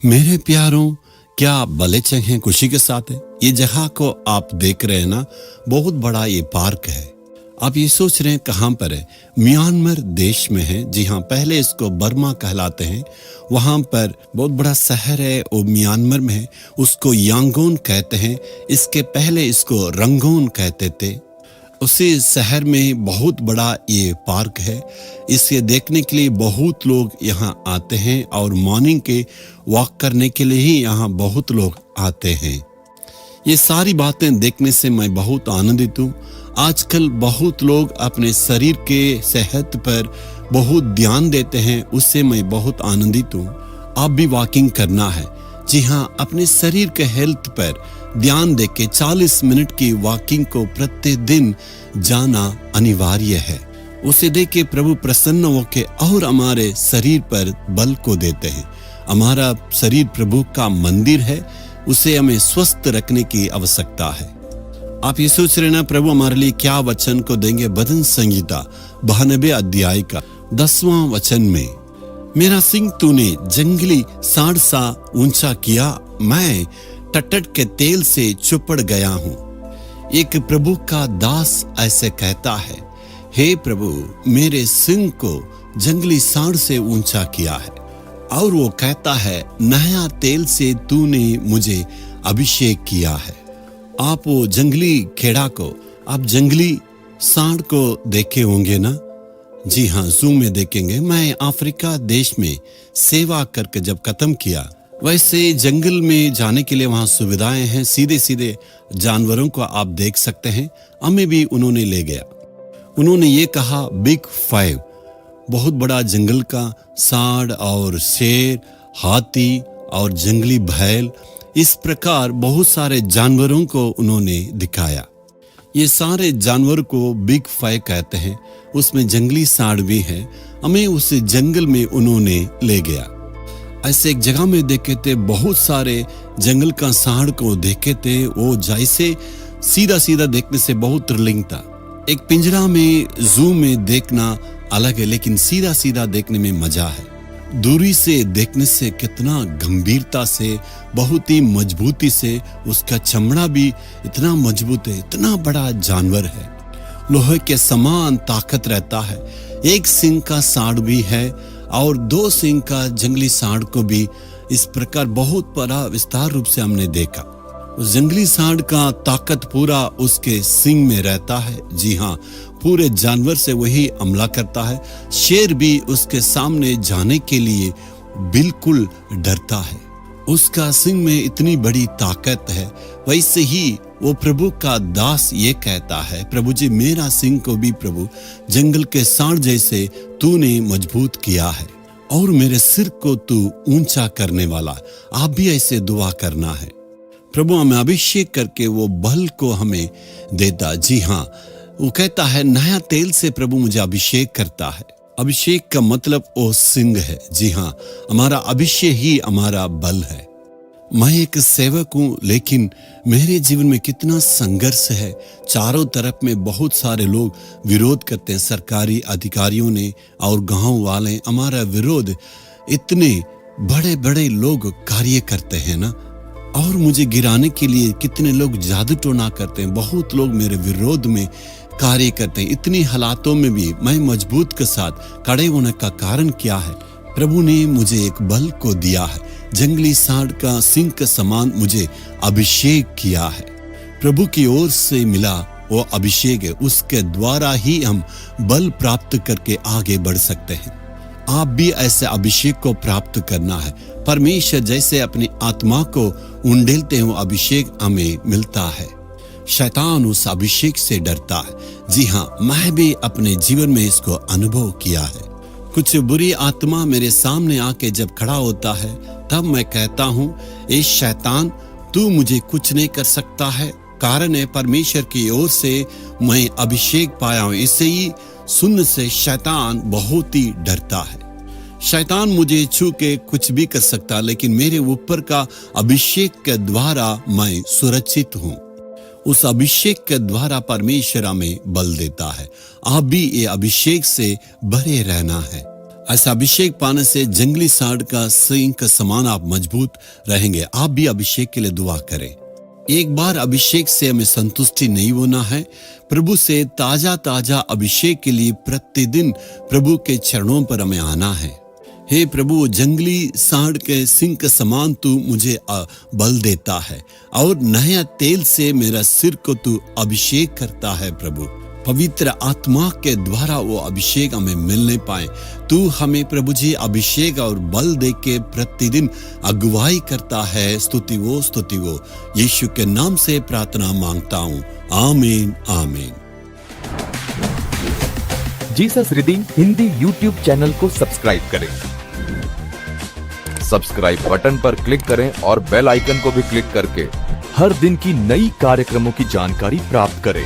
मेरे प्यारों, क्या आप भले हैं, खुशी के साथ है। ये जगह को आप देख रहे हैं ना, बहुत बड़ा ये पार्क है। आप ये सोच रहे हैं कहाँ पर है? म्यांमार देश में है। जी हाँ, पहले इसको बर्मा कहलाते हैं। वहाँ पर बहुत बड़ा शहर है, वो म्यांमार में है। उसको यांगोन कहते हैं। इसके पहले इसको रंगून कहते थे। उसी शहर में बहुत बड़ा ये पार्क है। इसे देखने के लिए बहुत लोग यहाँ आते हैं और मॉर्निंग के वॉक करने के लिए ही यहाँ बहुत लोग आते हैं। ये सारी बातें देखने से मैं बहुत आनंदित हूँ। आजकल बहुत लोग अपने शरीर के सेहत पर बहुत ध्यान देते हैं, उससे मैं बहुत आनंदित हूँ। आप भी वॉकिंग करना है। जी हाँ, अपने शरीर के हेल्थ पर ध्यान देके 40 मिनट की वॉकिंग को प्रतिदिन जाना अनिवार्य है। उसे देख के प्रभु प्रसन्न होके और हमारे शरीर पर बल को देते हैं। हमारा शरीर प्रभु का मंदिर है, उसे हमें स्वस्थ रखने की आवश्यकता है। आप ये सोच रहे ना, प्रभु हमारे लिए क्या वचन को देंगे? भजन संहिता 92 अध्याय का 10वां वचन में, मेरा सिंह तूने जंगली सांड सा ऊंचा किया, मैं टटट के तेल से चुपड़ गया हूं। एक प्रभु का दास ऐसे कहता है, हे प्रभु मेरे सिंह को जंगली सांड से ऊंचा किया है। और वो कहता है, नया तेल से तूने मुझे अभिषेक किया है। आप वो जंगली खेड़ा को, आप जंगली सांड को देखे होंगे ना? जी हाँ, जूम में देखेंगे। मैं अफ्रीका देश में सेवा करके जब खत्म किया, वैसे जंगल में जाने के लिए वहाँ सुविधाएं हैं। सीधे सीधे जानवरों को आप देख सकते हैं। हमें भी उन्होंने ले गया। उन्होंने ये कहा, बिग 5, बहुत बड़ा जंगल का सांड और शेर, हाथी और जंगली बैल, इस प्रकार बहुत सारे जानवरों को उन्होंने दिखाया। ये सारे जानवर को बिग 5 कहते हैं। उसमें जंगली सांड भी है। हमें उस जंगल में उन्होंने ले गया। ऐसे एक जगह में देखे थे, बहुत सारे जंगल का सांड को देखे थे। वो जैसे सीधा सीधा देखने से बहुत थ्रिलिंग था। एक पिंजरा में, जू में देखना अलग है, लेकिन सीधा सीधा देखने में मजा है। दूरी से देखने से कितना गंभीरता से, बहुत ही मजबूती से, उसका चमड़ा भी इतना मजबूत है। इतना बड़ा जानवर है, लोहे के समान ताकत रहता है। एक सिंह का सांड भी है और 2 सिंह का जंगली सांड को भी इस प्रकार बहुत बड़ा विस्तार रूप से हमने देखा। उस जंगली सांड का ताकत पूरा उसके सिंह में रहता है। जी हाँ, पूरे जानवर से वही हमला करता है। शेर भी उसके सामने जाने के लिए बिल्कुल डरता है। उसका सिंह में इतनी बड़ी ताकत है। वैसे ही वो प्रभु का दास ये कहता है, प्रभु जी मेरा सिंह को भी प्रभु जंगल के सांड जैसे तूने मजबूत किया है और मेरे सिर को तू ऊंचा करने वाला। आप भी ऐसे दुआ करना है। प्रभु हमें अभिषेक करके वो बल को हमें देता। जी हाँ, वो कहता है, नया तेल से प्रभु मुझे अभिषेक करता है। अभिषेक का मतलब वो सिंह है। जी हाँ, हमारा अभिषेक ही हमारा बल है। मैं एक सेवक हूँ, लेकिन मेरे जीवन में कितना संघर्ष है। चारों तरफ में बहुत सारे लोग विरोध करते हैं। सरकारी अधिकारियों ने और गांव वाले हमारा विरोध, इतने बड़े बड़े लोग कार्य करते हैं ना, और मुझे गिराने के लिए कितने लोग जादू टोना करते हैं। बहुत लोग मेरे विरोध में कार्य करते हैं। इतनी हालातों में भी मैं मजबूत के साथ खड़े होने का कारण क्या है? प्रभु ने मुझे एक बल को दिया है। जंगली सांड का सिंह के समान मुझे अभिषेक किया है। प्रभु की ओर से मिला वो अभिषेक है। उसके द्वारा ही हम बल प्राप्त करके आगे बढ़ सकते हैं। आप भी ऐसे अभिषेक को प्राप्त करना है। परमेश्वर जैसे अपनी आत्मा को उंडेलते हैं, वो अभिषेक हमें मिलता है। शैतान उस अभिषेक से डरता है। जी हाँ, मैं भी अपने जीवन में इसको अनुभव किया है। कुछ बुरी आत्मा मेरे सामने आके जब खड़ा होता है, तब मैं कहता हूँ, ए शैतान, तू मुझे कुछ नहीं कर सकता है। कारण है परमेश्वर की ओर से मैं अभिषेक पाया हूँ। इसे ही सुनने से शैतान बहुत ही डरता है। शैतान मुझे छू के कुछ भी कर सकता, लेकिन मेरे ऊपर का अभिषेक के द्वारा मैं सुरक्षित हूँ। उस अभिषेक के द्वारा परमेश्वर हमें बल देता है। आप भी ये अभिषेक से भरे रहना है। ऐसा अभिषेक पाने से जंगली सांड का सींग का समान आप मजबूत रहेंगे। आप भी अभिषेक के लिए दुआ करें। एक बार अभिषेक से हमें संतुष्टि नहीं होना है। प्रभु से ताजा ताजा अभिषेक के लिए प्रतिदिन प्रभु के चरणों पर हमें आना है। हे प्रभु, जंगली सांड के सिंह के समान तू मुझे बल देता है और नया तेल से मेरा सिर को तू अभिषेक करता है। प्रभु, पवित्र आत्मा के द्वारा वो अभिषेक हमें मिलने पाए। तू हमें प्रभु जी अभिषेक और बल दे के प्रतिदिन अगुवाई करता है। स्तुति हो यीशु के नाम से प्रार्थना मांगता हूँ, आमीन आमीन। Jesus redeem Hindi YouTube channel को सब्सक्राइब करें। सब्सक्राइब बटन पर क्लिक करें और बेल आइकन को भी क्लिक करके हर दिन की नई कार्यक्रमों की जानकारी प्राप्त करें।